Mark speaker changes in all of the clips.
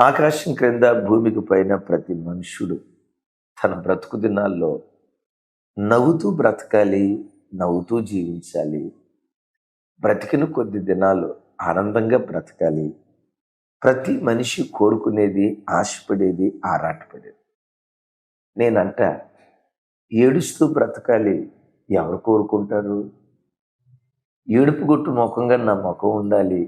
Speaker 1: ఆకాశం క్రింద భూమికి పైన ప్రతి మనుష్యుడు తన బ్రతుకు దినాల్లో నవ్వుతూ బ్రతకాలి, నవ్వుతూ జీవించాలి. బ్రతికిన కొద్ది దినాలు ఆనందంగా బ్రతకాలి. ప్రతి మనిషి కోరుకునేది, ఆశపడేది, ఆరాటపడేది. నేనంట ఏడుస్తూ బ్రతకాలి ఎవరు కోరుకుంటారు? ఏడుపు గొట్టు ముఖంగా నా ముఖం ఉండాలి,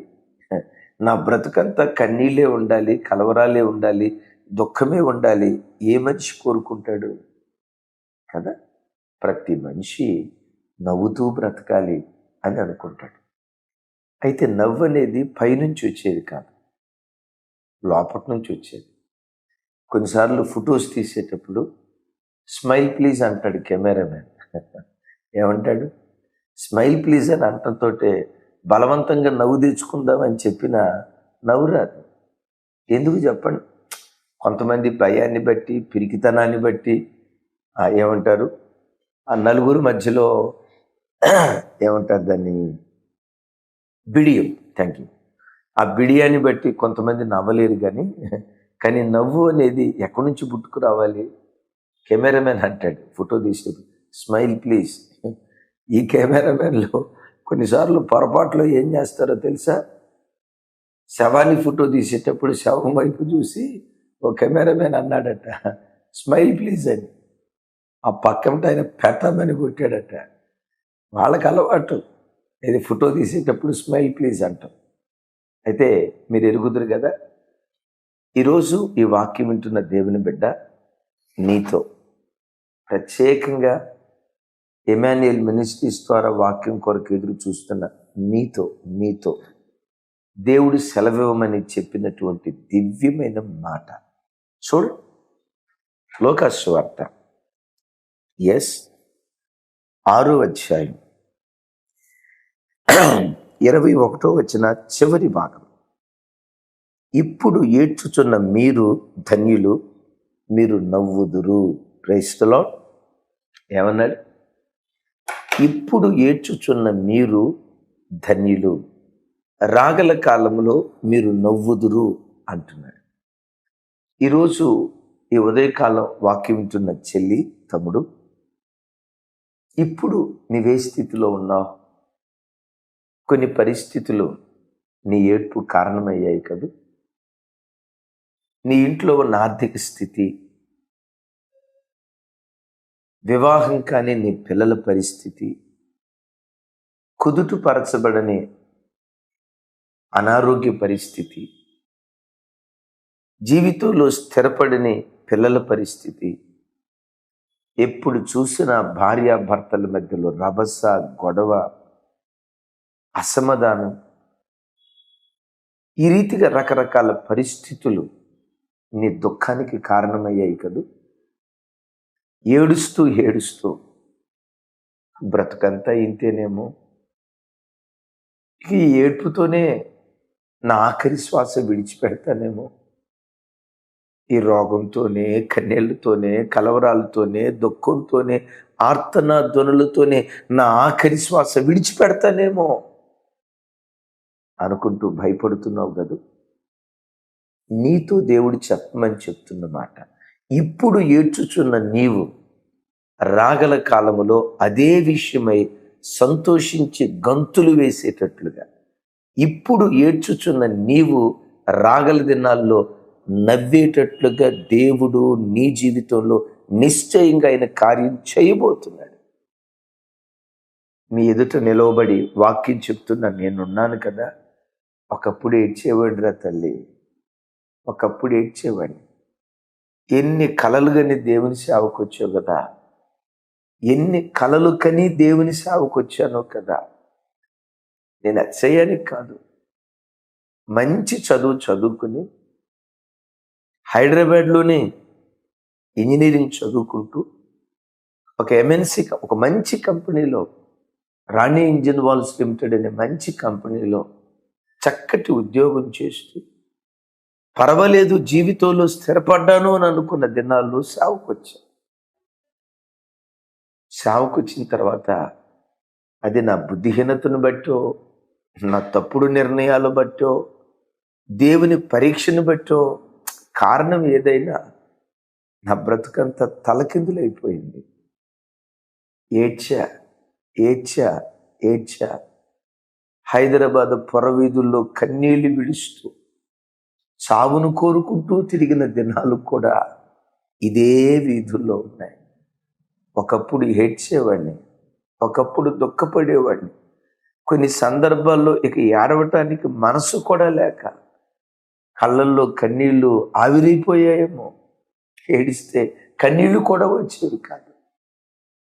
Speaker 1: నా బ్రతుకంతా కన్నీళ్ళే ఉండాలి, కలవరాలే ఉండాలి, దుఃఖమే ఉండాలి, ఏ మనిషి కోరుకుంటాడు కదా? ప్రతి మనిషి నవ్వుతూ బ్రతకాలి అని అనుకుంటాడు. అయితే నవ్వు అనేది పైనుంచి వచ్చేది కాదు, లోపటి నుంచి వచ్చేది. కొన్నిసార్లు ఫొటోస్ తీసేటప్పుడు స్మైల్ ప్లీజ్ అంటాడు కెమెరామెన్. ఏమంటాడు? స్మైల్ ప్లీజ్ అని అంటంతో బలవంతంగా నవ్వు తెచ్చుకుందామని చెప్పిన నవ్వు రాదు. ఎందుకు చెప్పండి? కొంతమంది భయాన్ని బట్టి, పిరికితనాన్ని బట్టి ఏమంటారు, ఆ నలుగురు మధ్యలో ఏమంటారు దాన్ని, బిడియం. Thank you. ఆ బిడియాన్ని బట్టి కొంతమంది నవ్వలేరు. కానీ నవ్వు అనేది ఎక్కడి నుంచి పుట్టుకు రావాలి? కెమెరామెన్ అంటాడు ఫోటో తీసేటప్పుడు స్మైల్ ప్లీజ్. ఈ కెమెరామెన్లో కొన్నిసార్లు పొరపాట్లో ఏం చేస్తారో తెలుసా? శవాన్ని ఫోటో తీసేటప్పుడు శవం వైపు చూసి ఓ కెమెరామెన్ అన్నాడట స్మైల్ ప్లీజ్ అని. ఆ పక్కంట ఆయన పెట్టమని కొట్టాడట. వాళ్ళకి అలవాటు ఇది ఫోటో తీసేటప్పుడు స్మైల్ ప్లీజ్ అంటాం. అయితే మీరు ఎరుగుదురు కదా, ఈరోజు ఈ వాక్యం వింటున్న దేవుని బిడ్డ నీతో ప్రత్యేకంగా ఎమాన్యుయల్ మినిస్ట్రీస్ ద్వారా వాక్యం కొరకు ఎదురు చూస్తున్న మీతో దేవుడు సెలవివ్వమని చెప్పినటువంటి దివ్యమైన మాట చూడు. లూకా సువార్త 6వ అధ్యాయం 21వ వచన చివరి భాగం. ఇప్పుడు ఏడ్చుచున్న మీరు ధన్యులు, మీరు నవ్వుదురు. Praise the lord. ఏమన్నాడు? ఇప్పుడు ఏడ్చుచున్న మీరు ధన్యులు, రాగల కాలంలో మీరు నవ్వుదురు అంటున్నాడు. ఈరోజు ఈ ఉదయకాలం వాక్యం వింటున్న చెల్లి, తమ్ముడు, ఇప్పుడు నీవే స్థితిలో ఉన్నావు? కొన్ని పరిస్థితులు నీ ఏడ్పు కారణమయ్యాయి కదూ. నీ ఇంట్లో ఉన్న ఆర్థిక స్థితి, వివాహం కానీ నీ పిల్లల పరిస్థితి, కుదుటపరచబడని అనారోగ్య పరిస్థితి, జీవితంలో స్థిరపడని పిల్లల పరిస్థితి, ఎప్పుడు చూసినా భార్యాభర్తల మధ్యలో రభస, గొడవ, అసమాధానం, ఈ రీతిగా రకరకాల పరిస్థితులు నీ దుఃఖానికి కారణమయ్యాయి కదూ. ఏడుస్తూ బ్రతుకంతా ఇంతేనేమో, ఈ ఏడ్పుతోనే నా ఆఖరి శ్వాస విడిచిపెడతానేమో, ఈ రోగంతోనే, కన్నీళ్లతోనే, కలవరాలతోనే, దుఃఖంతోనే, ఆర్తనా ధ్వనులతోనే నా ఆఖరి శ్వాస విడిచిపెడతానేమో అనుకుంటూ భయపడుతున్నావు కదూ. నీతో దేవుడు చెప్పమని చెప్తున్న మాట, ఇప్పుడు ఏడ్చుచున్న నీవు రాగల కాలములో అదే విషయమై సంతోషించి గంతులు వేసేటట్లుగా, ఇప్పుడు ఏడ్చుచున్న నీవు రాగల దినాల్లో నవ్వేటట్లుగా దేవుడు నీ జీవితంలో నిశ్చయంగా ఆయన కార్యం చేయబోతున్నాడు. మీ ఎదుట నిలవబడి వాక్యం చెప్తున్నా, నేనున్నాను కదా. ఒకప్పుడు ఏడ్చేవాడిరా తల్లి, ఒకప్పుడు ఏడ్చేవాడిని. ఎన్ని కలలు కని దేవుని సేవకు వచ్చావు కదా, ఎన్ని కలలు కని దేవుని సేవకు వచ్చానో కదా. నేను అచ్చయ్యానికి కాదు, మంచి చదువు చదువుకుని హైదరాబాద్లోనే ఇంజనీరింగ్ చదువుకుంటూ ఒక ఎంఎన్సీ, ఒక మంచి కంపెనీలో, రాణి ఇంజిన్ వాల్స్ లిమిటెడ్ అనే మంచి కంపెనీలో చక్కటి ఉద్యోగం చేస్తూ పర్వాలేదు జీవితంలో స్థిరపడ్డాను అని అనుకున్న దినాల్లో సేవకు వచ్చిన తర్వాత అది నా బుద్ధిహీనతను బట్టో, నా తప్పుడు నిర్ణయాలు బట్టో, దేవుని పరీక్షను బట్టో కారణం ఏదైనా నా బ్రతుకంతా తలకిందులైపోయింది. ఏడ్చా ఏడ్చా ఏడ్చా హైదరాబాద్ పొరవీధుల్లో కన్నీళ్లు విడుస్తూ చావును కోరుకుంటూ తిరిగిన దినాలు కూడా ఇదే వీధుల్లో ఉన్నాయి. ఒకప్పుడు ఏడ్చేవాడిని, ఒకప్పుడు దుఃఖపడేవాడిని. కొన్ని సందర్భాల్లో ఇక ఏడవటానికి మనసు కూడా లేక కళ్ళల్లో కన్నీళ్లు ఆవిరైపోయాయేమో. ఏడిస్తే కన్నీళ్లు కూడా వచ్చేవి కాదు.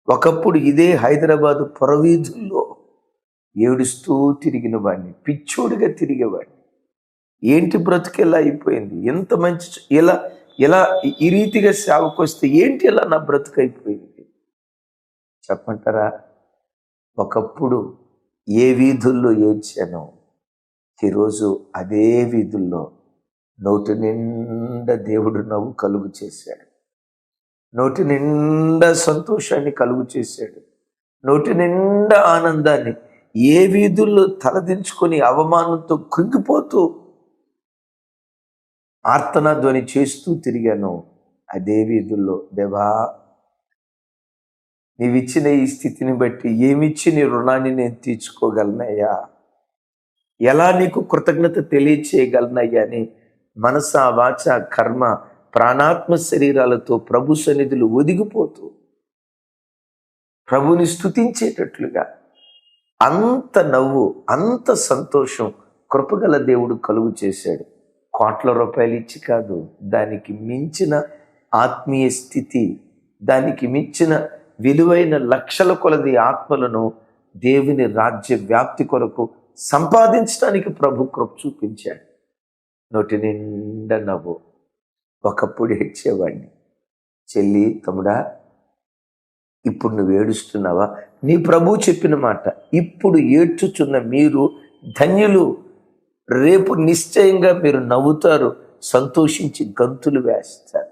Speaker 1: ఒకప్పుడు ఇదే హైదరాబాదు పొరవీధుల్లో ఏడుస్తూ తిరిగిన వాడిని, పిచ్చోడిగా తిరిగేవాడిని. ఏంటి బ్రతుకెలా అయిపోయింది? ఎంత మంచి ఇలా ఇలా ఈ రీతిగా సేవకు వస్తే ఏంటి ఇలా నా బ్రతుకు అయిపోయింది చెప్పంటారా? ఒకప్పుడు ఏ వీధుల్లో ఏడ్చానో ఈరోజు అదే వీధుల్లో నోటి నిండా దేవుడు నవ్వు కలుగు చేశాడు, నోటి నిండా సంతోషాన్ని కలుగు చేశాడు, నోటి నిండా ఆనందాన్ని. ఏ వీధుల్లో తలదించుకొని అవమానంతో కృంగిపోతూ ఆర్తనాధ్వని చేస్తూ తిరిగాను, అదే వీధుల్లో దేవా నీవిచ్చిన ఈ స్థితిని బట్టి ఏమిచ్చి నీ రుణాన్ని నేను తీర్చుకోగలనయ్యా, ఎలా నీకు కృతజ్ఞత తెలియచేయగలనయ్యా అని మనస వాచ కర్మ ప్రాణాత్మ శరీరాలతో ప్రభు సన్నిధులు ఒదిగిపోతూ ప్రభుని స్తుతించేటట్లుగా అంత నవ్వు, అంత సంతోషం కృపగల దేవుడు కలుగు చేశాడు. కోట్ల రూపాయలు ఇచ్చి కాదు, దానికి మించిన ఆత్మీయ స్థితి, దానికి మించిన విలువైన లక్షల కొలది ఆత్మలను దేవుని రాజ్య వ్యాప్తి కొరకు సంపాదించడానికి ప్రభు కృప చూపించాడు. నోటి నిండా నవ్వు. ఒకప్పుడు ఏడ్చేవాడిని. చెల్లి, తమ్ముడా, ఇప్పుడు నువ్వు ఏడుస్తున్నావా? నీ ప్రభు చెప్పిన మాట, ఇప్పుడు ఏడ్చుచున్న మీరు ధన్యులు, రేపు నిశ్చయంగా మీరు నవ్వుతారు, సంతోషించి గంతులు వేస్తారు.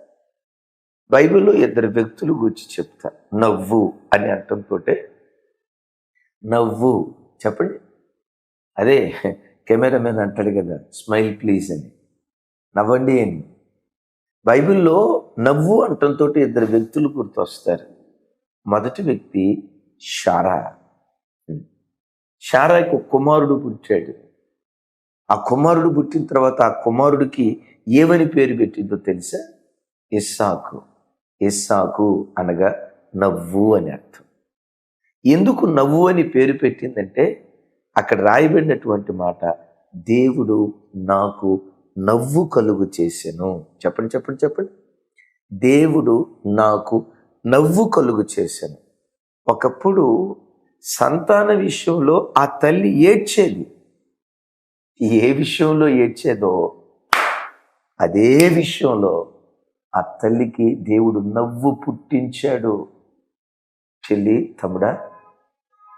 Speaker 1: బైబిల్లో ఇద్దరు వ్యక్తులు గురించి చెప్తారు. నవ్వు అని అంటంతో నవ్వు చెప్పండి, అదే కెమెరామెన్ అంటాడు కదా, స్మైల్ ప్లీజ్ అని, నవ్వండి అని. బైబిల్లో నవ్వు అంటంతో ఇద్దరు వ్యక్తులు గుర్తొస్తారు. మొదటి వ్యక్తి షారా. షారాకి ఒక కుమారుడు పుట్టాడు. ఆ కుమారుడు పుట్టిన తర్వాత ఆ కుమారుడికి ఏమని పేరు పెట్టిందో తెలుసా? ఇస్సాకు. ఇస్సాకు అనగా నవ్వు అని అర్థం. ఎందుకు నవ్వు అని పేరు పెట్టిందంటే అక్కడ రాయబడినటువంటి మాట, దేవుడు నాకు నవ్వు కలుగు చేసెను. చెప్పండి చెప్పండి చెప్పండి. దేవుడు నాకు నవ్వు కలుగు చేశాను. ఒకప్పుడు సంతాన విషయంలో ఆ తల్లి ఏడ్చేది. ఏ విషయంలో ఏడ్చేదో అదే విషయంలో ఆ తల్లికి దేవుడు నవ్వు పుట్టించాడు. చెల్లి, తమ్ముడా,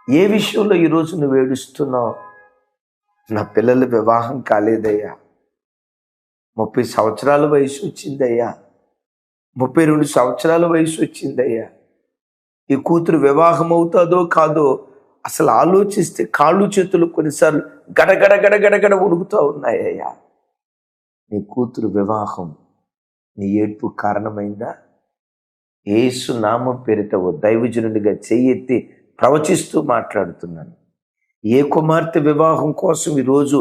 Speaker 1: ఏ విషయంలో ఈరోజు నువ్వు ఏడుస్తున్నావు? నా పిల్లల వివాహం కాలేదయ్యా, 30 సంవత్సరాల వయసు వచ్చిందయ్యా, 32 సంవత్సరాల వయసు వచ్చిందయ్యా, ఈ కూతురు వివాహం అవుతుందో కాదో అసలు ఆలోచిస్తే కాళ్ళు చేతులు కొన్నిసార్లు గడగడ గడగడగడ ఉడుకుతూ ఉన్నాయ్యా. నీ కూతురు వివాహం నీ ఏడ్పు కారణమైందా? యేసు నామం పేరిట ఓ దైవజనుడిగా చెయ్యెత్తి ప్రవచిస్తూ మాట్లాడుతున్నాను. ఏ కుమార్తె వివాహం కోసం ఈరోజు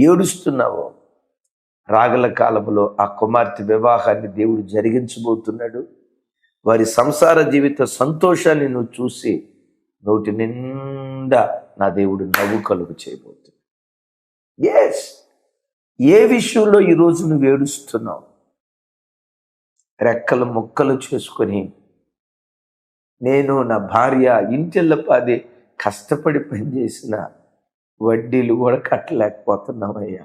Speaker 1: ఏడుస్తున్నావో, రాగల కాలంలో ఆ కుమార్తె వివాహాన్ని దేవుడు జరిగించబోతున్నాడు. వారి సంసార జీవిత సంతోషాన్ని నువ్వు చూసి నోటి నిండా నా దేవుడు నవ్వు కలుగు చేయబోతున్నాడు. ఎస్, ఏ విషయంలో ఈరోజు నువ్వు ఏడుస్తున్నావు? రెక్కలు ముక్కలు చేసుకొని నేను నా భార్య ఇంటిల్లపాది కష్టపడి పనిచేసిన వడ్డీలు కూడా కట్టలేకపోతున్నామయ్యా,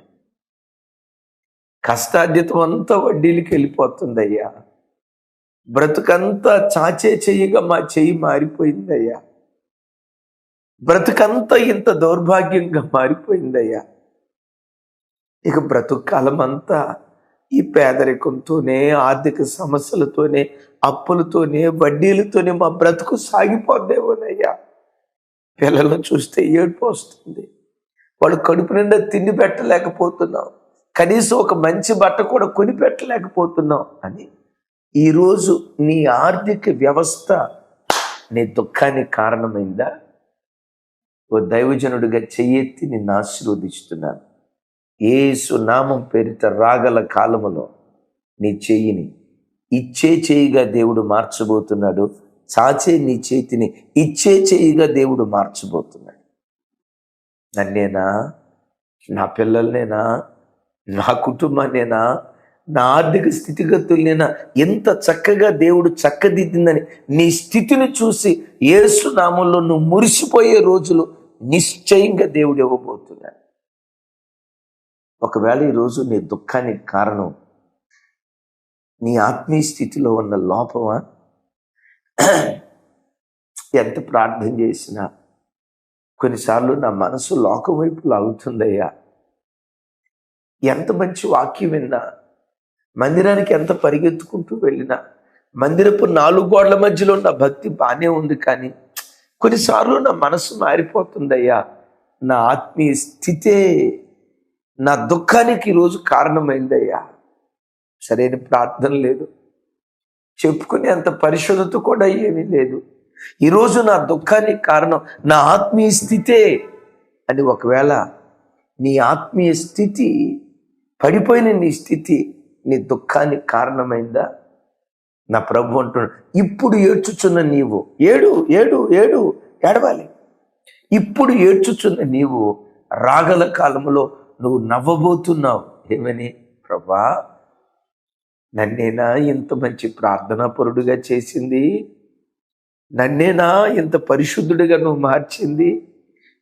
Speaker 1: కష్టార్జితం అంతా వడ్డీలకి వెళ్ళిపోతుందయ్యా, బ్రతుకంతా చాచే చెయ్యిగా మా చెయ్యి మారిపోయిందయ్యా, బ్రతుకంతా ఇంత దౌర్భాగ్యంగా మారిపోయిందయ్యా, ఇక బ్రతుకు కాలం అంతా ఈ పేదరికంతోనే, ఆర్థిక సమస్యలతోనే, అప్పులతోనే, వడ్డీలతోనే మా బ్రతుకు సాగిపోద్దేమోనయ్యా. పిల్లలను చూస్తే ఏడుపు వస్తుంది. వాళ్ళు కడుపు నిండా తిండి పెట్టలేకపోతున్నాం, కనీసం ఒక మంచి బట్ట కూడా కొనిపెట్టలేకపోతున్నావు అని ఈరోజు నీ ఆర్థిక వ్యవస్థ నీ దుఃఖానికి కారణమైందా? ఓ దైవజనుడిగా చెయ్యెత్తి నిన్ను ఆశీర్వదిస్తున్నాను. యేసు నామం పేరిట రాగల కాలములో నీ చెయ్యిని ఇచ్చే చేయిగా దేవుడు మార్చబోతున్నాడు. చాచే నీ చేతిని ఇచ్చే చేయిగా దేవుడు మార్చబోతున్నాడు. నన్నేనా, నా పిల్లలనేనా, నా కుటుంబాన్నేనా, నా ఆర్థిక స్థితిగతులనేనా ఎంత చక్కగా దేవుడు చక్కదిద్దిందని నీ స్థితిని చూసి యేసు నామంలో నువ్వు మురిసిపోయే రోజులు నిశ్చయంగా దేవుడు ఇవ్వబోతున్నాడు. ఒకవేళ ఈరోజు నీ దుఃఖానికి కారణం నీ ఆత్మీయ స్థితిలో ఉన్న లోపమా? ఎంత ప్రార్థన చేసినా కొన్నిసార్లు నా మనసు లోకం వైపు లాగుతుందయ్యా. ఎంత మంచి వాక్యం విన్నా, మందిరానికి ఎంత పరిగెత్తుకుంటూ వెళ్ళినా, మందిరపు 4 గోడల మధ్యలో నా భక్తి బాగానే ఉంది, కానీ కొన్నిసార్లు నా మనసు మారిపోతుందయ్యా. నా ఆత్మీయ స్థితే నా దుఃఖానికి ఈరోజు కారణమైందయ్యా. సరైన ప్రార్థన లేదు, చెప్పుకునే అంత పరిశుద్ధత కూడా ఏమీ లేదు. ఈరోజు నా దుఃఖానికి కారణం నా ఆత్మీయ స్థితే అని ఒకవేళ నీ ఆత్మీయ స్థితి, పడిపోయిన నీ స్థితి నీ దుఃఖానికి కారణమైందా? నా ప్రభు అంటున్నాడు, ఇప్పుడు ఏడ్చుచున్న నీవు ఏడు ఏడు ఏడు ఏడవాలి. ఇప్పుడు ఏడ్చుచున్న నీవు రాగల కాలంలో నువ్వు నవ్వబోతున్నావు. ఏమని? ప్రభా, నన్నేనా ఇంత మంచి ప్రార్థనా పరుడుగా చేసింది? నన్నేనా ఇంత పరిశుద్ధుడిగా నువ్వు మార్చింది?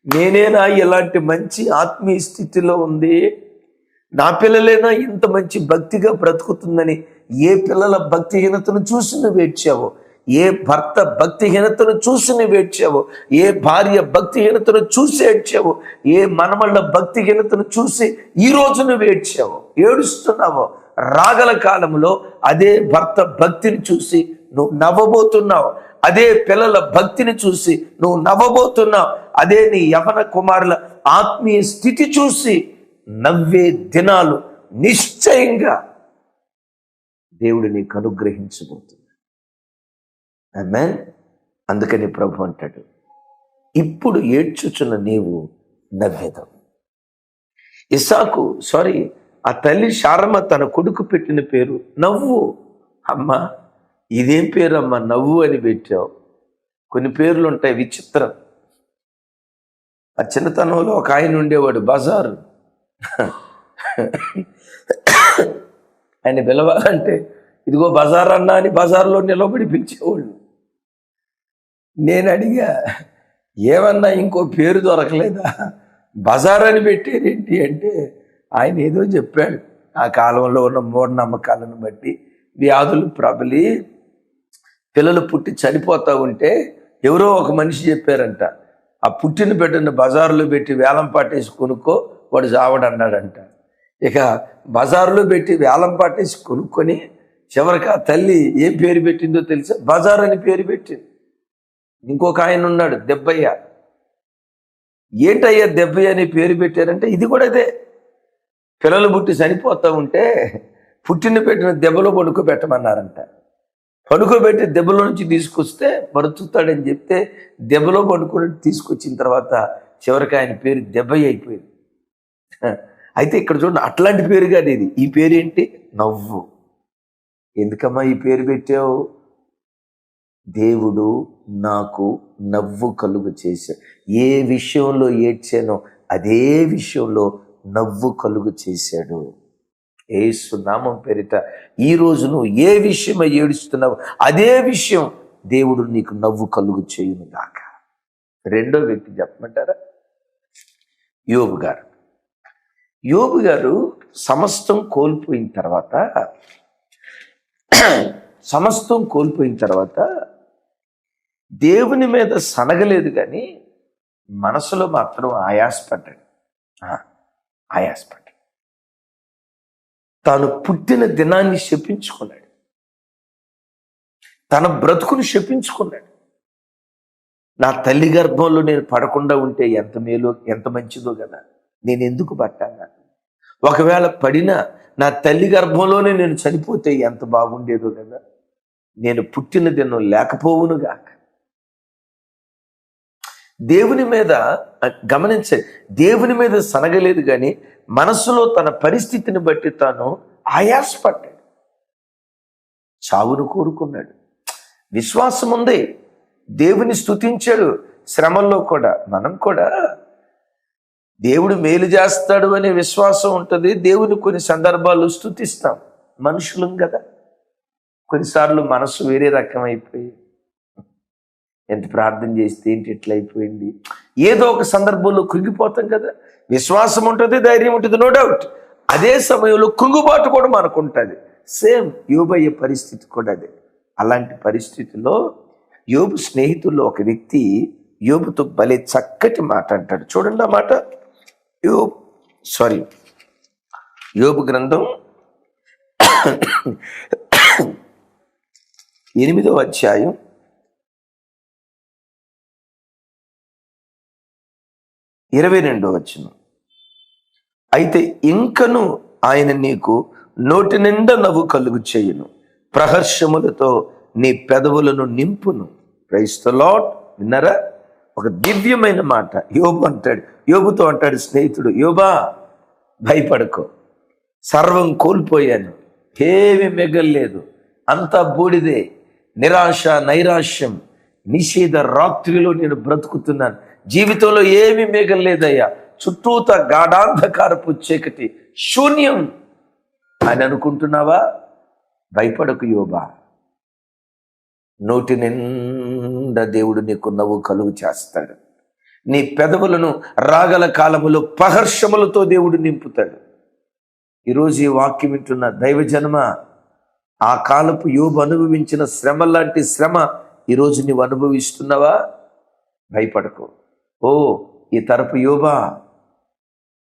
Speaker 1: నేనేనా ఇలాంటి మంచి ఆత్మీయ స్థితిలో ఉంది? నా పిల్లలేనా ఇంత మంచి భక్తిగా బ్రతుకుతుందని ఏ పిల్లల భక్తిహీనతను చూసి నువ్వు ఏడ్చావో, ఏ భర్త భక్తిహీనతను చూసి నువ్వు ఏడ్చావో, ఏ భార్య భక్తిహీనతను చూసి ఏడ్చావో, ఏ మనమళ్ళ భక్తిహీనతను చూసి ఈరోజు నువ్వు ఏడ్చావో, ఏడుస్తున్నావో, రాగల కాలంలో అదే భర్త భక్తిని చూసి నువ్వు నవ్వబోతున్నావు. అదే పిల్లల భక్తిని చూసి నువ్వు నవ్వబోతున్నావు. అదే నీ యవన కుమారుల ఆత్మీయ స్థితి చూసి నవ్వే దినాలు నిశ్చయంగా దేవుడు నీకు అనుగ్రహించబోతున్నాడు. ఆమేన్. అందుకని ప్రభు అంటాడు, ఇప్పుడు ఏడ్చుచున్న నీవు నవ్వేదం. ఆ తల్లి శారమ్మ తన కొడుకు పెట్టిన పేరు నవ్వు. అమ్మా, ఇదేం పేరు అమ్మా, నవ్వు అని పెట్టావు? కొన్ని పేర్లు ఉంటాయి విచిత్రం. ఆ చిన్నతనంలో ఒక ఆయన ఉండేవాడు, బజారు. ఆయన పిలవాలంటే ఇదిగో బజార్ అన్నా అని బజార్లో నిలబడి పిలిచేవాళ్ళు. నేను అడిగా, ఏమన్నా ఇంకో పేరు దొరకలేదా, బజార్ అని పెట్టారేంటి అంటే ఆయన ఏదో చెప్పాడు. ఆ కాలంలో ఉన్న మూఢనమ్మకాలను బట్టి వ్యాధులు ప్రబలి పిల్లలు పుట్టి చనిపోతూ ఉంటే ఎవరో ఒక మనిషి చెప్పారంట, ఆ పుట్టిన బిడ్డను బజారులో పెట్టి వేలం పాటేసి కొనుక్కో, వాడు చావడన్నాడంట. ఇక బజారులో పెట్టి వేలం పాటేసి కొనుక్కొని చివరికి ఆ తల్లి ఏ పేరు పెట్టిందో తెలుసా? బజార్ అని పేరు పెట్టింది. ఇంకొక ఆయన ఉన్నాడు దెబ్బయ్య. ఏంటయ్యా దెబ్బయ్య అని పేరు పెట్టారంటే ఇది కూడా అదే. పిల్లలు పుట్టి చనిపోతూ ఉంటే పుట్టిన పెట్టిన దెబ్బలో పడుకోబెట్టమన్నారంట. పడుకోబెట్టి దెబ్బలో నుంచి తీసుకొస్తే బ్రతుకుతాడని చెప్తే దెబ్బలో పడుకొని తీసుకొచ్చిన తర్వాత చివరికి ఆయన పేరు దెబ్బయ్య అయిపోయింది. అయితే ఇక్కడ చూడండి, అట్లాంటి పేరు కాదు ఇది. ఈ పేరేంటి? నవ్వు. ఎందుకమ్మా ఈ పేరు పెట్టావు? దేవుడు నాకు నవ్వు కలుగ చేశాడు. ఏ విషయంలో ఏడ్చానో అదే విషయంలో నవ్వు కలుగ చేశాడు. యేసు నామం పేరిట ఈరోజు నువ్వు ఏ విషయమై ఏడుస్తున్నావు అదే విషయం దేవుడు నీకు నవ్వు కలుగు చేయును గాక. రెండో వ్యక్తి చెప్పమంటారా? యోబు గారు. యోబు గారు సమస్తం కోల్పోయిన తర్వాత దేవుని మీద సనగలేదు, కానీ మనసులో మాత్రం ఆయాసపడ్డాడు. తాను పుట్టిన దినాన్ని శపించుకున్నాడు, తన బ్రతుకును శపించుకున్నాడు. నా తల్లి గర్భంలో నేను పడకుండా ఉంటే ఎంత మేలు, ఎంత మంచిదో కదా, నేను ఎందుకు పట్టాను? ఒకవేళ పడినా నా తల్లి గర్భంలోనే నేను చనిపోతే ఎంత బాగుండేదో కదా, నేను పుట్టిన దినం లేకపోవునుగా. దేవుని మీద గమనించండి, దేవుని మీద సనగలేదు కానీ మనసులో తన పరిస్థితిని బట్టి తాను ఆయాసపడ్డాడు, చావును కోరుకున్నాడు. విశ్వాసం ఉంది, దేవుని స్తుతించాడు శ్రమల్లో కూడా. మనం కూడా దేవుడు మేలు చేస్తాడు అనే విశ్వాసం ఉంటుంది, దేవుని కొన్ని సందర్భాల్లో స్తుతిస్తాం. మనుషులం కదా, కొన్నిసార్లు మనసు వేరే రకం అయిపోయి ఎంత ప్రార్థన చేస్తే ఏంటి ఎట్లా అయిపోయింది, ఏదో ఒక సందర్భంలో కృంగిపోతాం కదా. విశ్వాసం ఉంటుంది, ధైర్యం ఉంటుంది, నో డౌట్. అదే సమయంలో కృంగుబాటు కూడా మనకు ఉంటుంది. సేమ్ యోబు అయ్యే పరిస్థితి కూడా అదే. అలాంటి పరిస్థితిలో యోబు స్నేహితుల్లో ఒక వ్యక్తి యోబుతో భలే చక్కటి మాట అంటాడు. చూడండి ఆ మాట. యోబు గ్రంథం 8వ అధ్యాయం 22వ వచనం. అయితే ఇంకను ఆయన నీకు నోటి నిండా నవ్వు కలుగు చేయును, ప్రహర్షములతో నీ పెదవులను నింపును. Praise the lord. విన్నారా? ఒక దివ్యమైన మాట. యోబు అంటాడు, యోబుతో అంటాడు స్నేహితుడు, యోబా భయపడకో, సర్వం కోల్పోయాను, ఏమీ మిగల్లేదు, అంతా బూడిదే, నిరాశ నైరాశ్యం, నిషేధ రాత్రిలో నేను బ్రతుకుతున్నాను, జీవితంలో ఏమీ మిగల్లేదయ్యా, చుట్టూత గాఢాంధకారపు చీకటి, శూన్యం అని అనుకుంటున్నావా? భయపడకు యోబా, నోటి నిండా దేవుడు నీకు నవ్వు కలుగు చేస్తాడు, నీ పెదవులను రాగల కాలములో ప్రహర్షములతో దేవుడు నింపుతాడు. ఈరోజు ఈ వాక్యం వింటున్న దైవజనమ, ఆ కాలపు యోబు అనుభవించిన శ్రమ లాంటి శ్రమ ఈరోజు నీవు అనుభవిస్తున్నావా? భయపడకు. ఓ ఈ తరపు యోబా,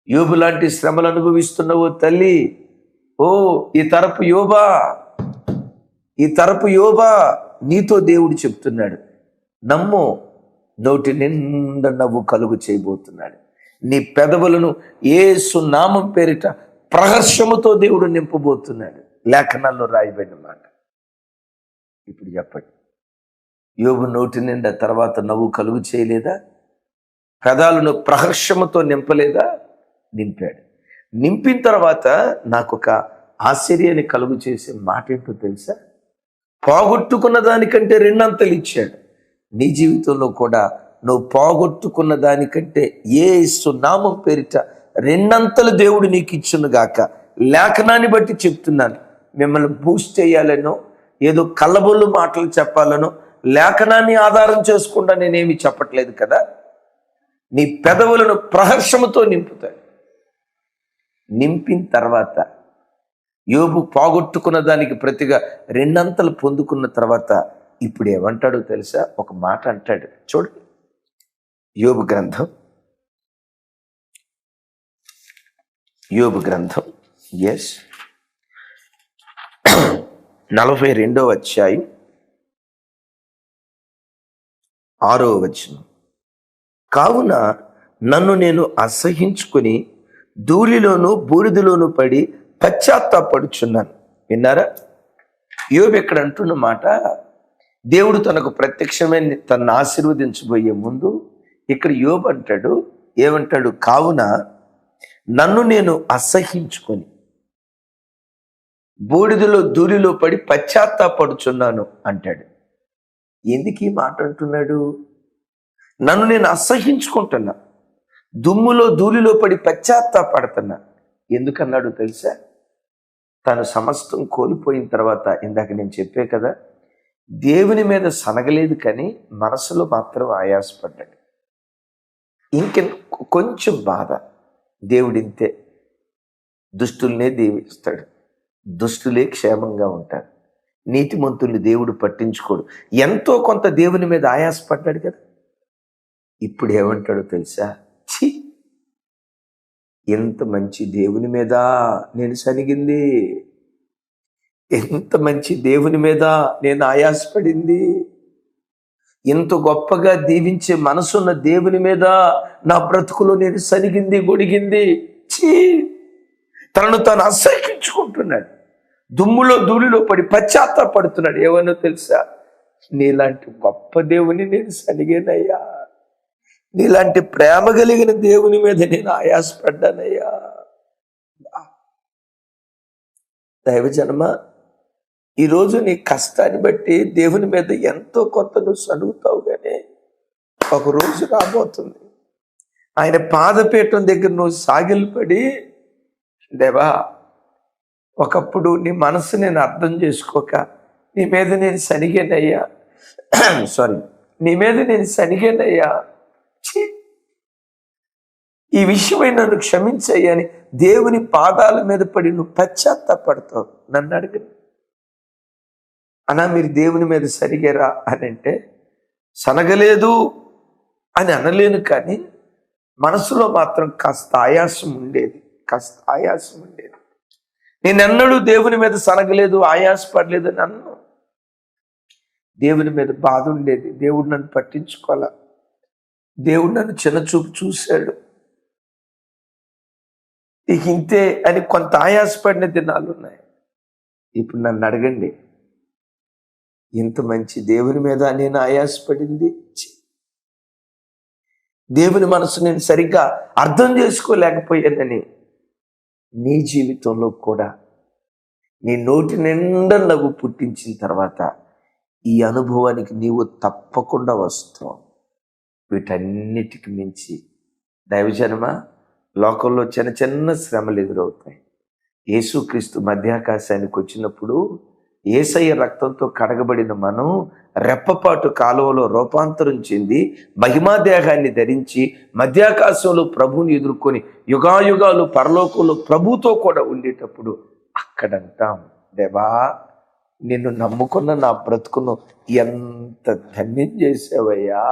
Speaker 1: యోబు లాంటి శ్రమలు అనుభవిస్తున్నావో తల్లి, ఓ ఈ తరపు యోబా, ఈ తరపు యోబా, నీతో దేవుడు చెప్తున్నాడు, నమ్ము, నోటి నిండా నవ్వు కలుగు చేయబోతున్నాడు. నీ పెదవులను యేసు నామం పేరిట ప్రహర్షముతో దేవుడు నింపబోతున్నాడు. లేఖనాల్లో రాయబడిన మాట. ఇప్పుడు చెప్పండి, యోబు నోటి నిండా తర్వాత నవ్వు కలుగు చేయలేదా? పెదాలను ప్రహర్షముతో నింపలేదా? నింపాడు. నింపిన తర్వాత నాకు ఒక ఆశ్చర్యాన్ని కలుగు చేసే మాట ఏంటో తెలుసా? పోగొట్టుకున్న దానికంటే రెండంతలు ఇచ్చాడు. నీ జీవితంలో కూడా నువ్వు పోగొట్టుకున్న దానికంటే యేసు నామం పేరిట రెండంతలు దేవుడు నీకు ఇచ్చును గాక. లేఖనాన్ని బట్టి చెప్తున్నాను, మిమ్మల్ని బూస్ట్ చేయాలనో ఏదో కల్లబొల్లు మాటలు చెప్పాలనో లేఖనాన్ని ఆధారం చేసుకుంటా నేనేమి చెప్పట్లేదు కదా. నీ పెదవులను ప్రహర్షముతో నింపుతాడు. నింపిన తర్వాత యోబు పోగొట్టుకున్న దానికి ప్రతిగా రెండంతలు పొందుకున్న తర్వాత ఇప్పుడు ఏమంటాడో తెలుసా? ఒక మాట అంటాడు. చూడండి, యోబు గ్రంథం 42వ అధ్యాయం 6వ వచనం. కావున నన్ను నేను అసహించుకుని ధూళిలోను బూడిదలోను పడి పశ్చాత్తాపడుచున్నాను. విన్నారా? యోబు ఎక్కడ అంటున్న మాట, దేవుడు తనకు ప్రత్యక్షమైన తనను ఆశీర్వదించబోయే ముందు ఇక్కడ యోబు అంటాడు, ఏమంటాడు? కావున నన్ను నేను అసహించుకొని బూడిదలో ధూళిలో పడి పశ్చాత్తాపడుచున్నాను అంటాడు. ఎందుకు ఈ మాట అంటున్నాడు? నన్ను నేను అసహించుకుంటున్నా, దుమ్ములో ధూళిలో పడి పశ్చాత్తాపడుతున్నా. ఎందుకన్నాడు తెలుసా? తను సమస్తం కోల్పోయిన తర్వాత, ఇందాక నేను చెప్పే కదా, దేవుని మీద సనగలేదు కానీ మనసులో మాత్రం ఆయాసపడ్డాడు. కొంచెం బాధ. దేవుడింతే, దుష్టుల్నే దీవిస్తాడు, దుష్టులే క్షేమంగా ఉంటారు, నీతిమంతుల్ని దేవుడు పట్టించుకోడు. ఎంతో కొంత దేవుని మీద ఆయాసపడ్డాడు కదా. ఇప్పుడు ఏమంటాడో తెలుసా? ఛీ, ఎంత మంచి దేవుని మీద నేను సనిగింది, ఎంత మంచి దేవుని మీద నేను ఆయాసపడింది, ఎంత గొప్పగా దీవించే మనసున్న దేవుని మీద నా బ్రతుకులో నేను సనిగింది, గొడిగింది. ఛీ, తనను తాను అసహ్యించుకుంటున్నాడు, దుమ్ములో ధూళిలో పడి పశ్చాత్తాపడుతున్నాడు. ఏమనో తెలుసా? నీలాంటి గొప్ప దేవుని నేను సనిగేనయ్యా, నీలాంటి ప్రేమ కలిగిన దేవుని మీద నేను ఆయాసపడ్డానయ్యా. దైవజనమ, ఈరోజు నీ కష్టాన్ని బట్టి దేవుని మీద ఎంతో కొంత నువ్వు సనుగుతావు, కానీ ఒక రోజు రాబోతుంది ఆయన పాదపీఠం దగ్గర నువ్వు సాగిలపడి, దేవా, ఒకప్పుడు నీ మనసు నేను అర్థం చేసుకోక నీ మీద నేను సనిగానయ్యా, నీ మీద నేను సనిగానయ్యా, ఈ విషయమై నన్ను క్షమించయ్యా అని దేవుని పాదాల మీద పడి నువ్వు పశ్చాత్తాపడతావు. నన్ను అడగను అన్నా, మీరు దేవుని మీద సరిగారా అని అంటే సనగలేదు అని అనలేను, కానీ మనసులో మాత్రం కాస్త ఆయాసం ఉండేది. నేనెన్నడూ దేవుని మీద సనగలేదు, ఆయాసపడలేదు అని అన్ను. దేవుని మీద బాధ ఉండేది. దేవుడు నన్ను పట్టించుకోవాలా, దేవుడు నన్ను చిన్నచూపు చూశాడు, ఇక ఇంతే అని కొంత ఆయాసపడిన దినాలు ఉన్నాయి. ఇప్పుడు నన్ను అడగండి, ఇంత మంచి దేవుని మీద నేను ఆయాసపడింది? దేవుని మనసు నేను సరిగ్గా అర్థం చేసుకోలేకపోయానని నీ జీవితంలో కూడా నీ నోటి నిండా నవ్వు పుట్టించిన తర్వాత ఈ అనుభవానికి నీవు తప్పకుండా వస్తావు. వీటన్నిటికి మించి దైవజనమా, లోకంలో చిన్న చిన్న శ్రమలు ఎదురవుతాయి. యేసుక్రీస్తు మధ్యాకాశానికి వచ్చినప్పుడు యేసయ్య రక్తంతో కడగబడిన మనం రెప్పపాటు కాలువలో రూపాంతరం చెంది మహిమాదేహాన్ని ధరించి మధ్యాకాశంలో ప్రభువుని ఎదుర్కొని యుగాయుగాలు పరలోకంలో ప్రభుతో కూడా ఉండేటప్పుడు అక్కడంటాం, దేవా, నిన్ను నమ్ముకున్న నా బ్రతుకును ఎంత ధన్యం చేసావయ్యా.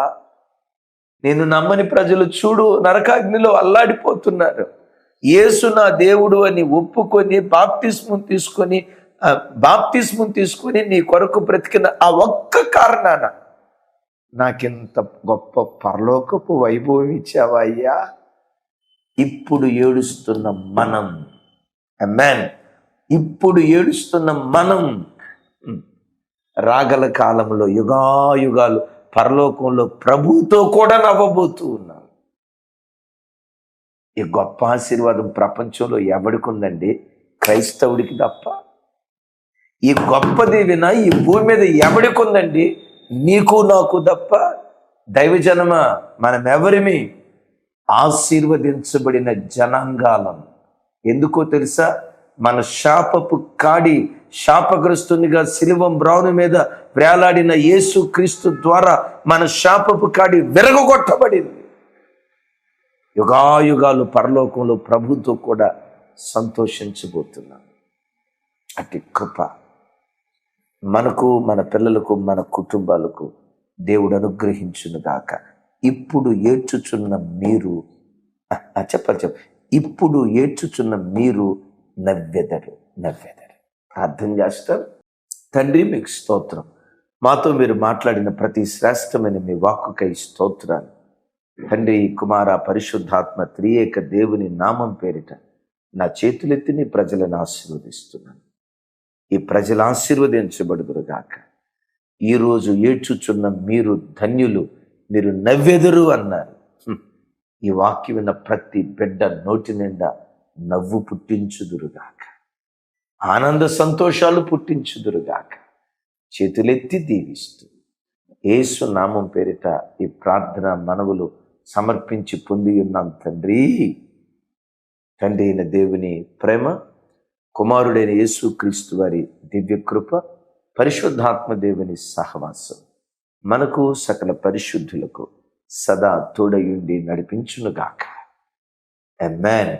Speaker 1: నేను నమ్మని ప్రజలు చూడు నరకాగ్నిలో అల్లాడిపోతున్నారు. యేసు నా దేవుడు అని ఒప్పుకొని బాప్తిస్మం తీసుకొని నీ కొరకు బ్రతికిన ఆ ఒక్క కారణాన నాకింత గొప్ప పరలోకపు వైభవం ఇచ్చావా అయ్యా. ఇప్పుడు ఏడుస్తున్న మనం, ఆమేన్, ఇప్పుడు ఏడుస్తున్న మనం రాగల కాలంలో యుగాయుగాలు పరలోకంలో ప్రభుతో కూడా నవ్వబోతూ ఉన్నాం. ఈ గొప్ప ఆశీర్వాదం ప్రపంచంలో ఎవడికి ఉందండి? క్రైస్తవుడికి తప్ప. ఈ గొప్ప దీవెన ఈ భూమి మీద ఎవడికి ఉందండి? నీకు నాకు తప్ప. దైవజనమా, మనం ఎవరిమి? ఆశీర్వదించబడిన జనాంగాలం. ఎందుకో తెలుసా? మన శాపపు కాడి శాపగ్రస్తునిగా శిలువం బ్రాను మీద వేలాడిన యేసు క్రీస్తు ద్వారా మన శాపపు కాడి విరగొట్టబడింది. యుగాయుగాలు పరలోకంలో ప్రభుతో కూడా సంతోషించబోతున్నాం. అట్టి కృప మనకు, మన పిల్లలకు, మన కుటుంబాలకు దేవుడు అనుగ్రహించును గాక. ఇప్పుడు ఏడ్చుచున్న మీరు ఇప్పుడు ఏడ్చుచున్న మీరు నవ్వెదరు. ప్రార్థన చేస్తాం. తండ్రి, మీకు స్తోత్రం. మాతో మీరు మాట్లాడిన ప్రతి శ్రేష్టమైన మీ వాక్కుకై స్తోత్రాలు తండ్రి. కుమార పరిశుద్ధాత్మ త్రియేక దేవుని నామం పేరిట నా చేతులెత్తి నీ ప్రజలను ఆశీర్వదిస్తున్నాను. ఈ ప్రజలు ఆశీర్వదించబడుదురుగాక. ఈరోజు ఏడ్చుచున్న మీరు ధన్యులు, మీరు నవ్వెదరు అన్నారు. ఈ వాక్యం విన్న ప్రతి బిడ్డ నోటి నిండా నవ్వు పుట్టించుదురుగాక, ఆనంద సంతోషాలు పుట్టించుదురుగాక. చేతులెత్తి దీవిస్తూ యేసు నామం పేరిట ఈ ప్రార్థన మనవులు సమర్పించి పొంది ఉన్నాం తండ్రి. తండ్రి అయిన దేవుని ప్రేమ, కుమారుడైన యేసు క్రీస్తు వారి దివ్య కృప, పరిశుద్ధాత్మ దేవుని సహవాసం మనకు సకల పరిశుద్ధులకు సదా తోడయుండి నడిపించునుగాక. ఆమేన్.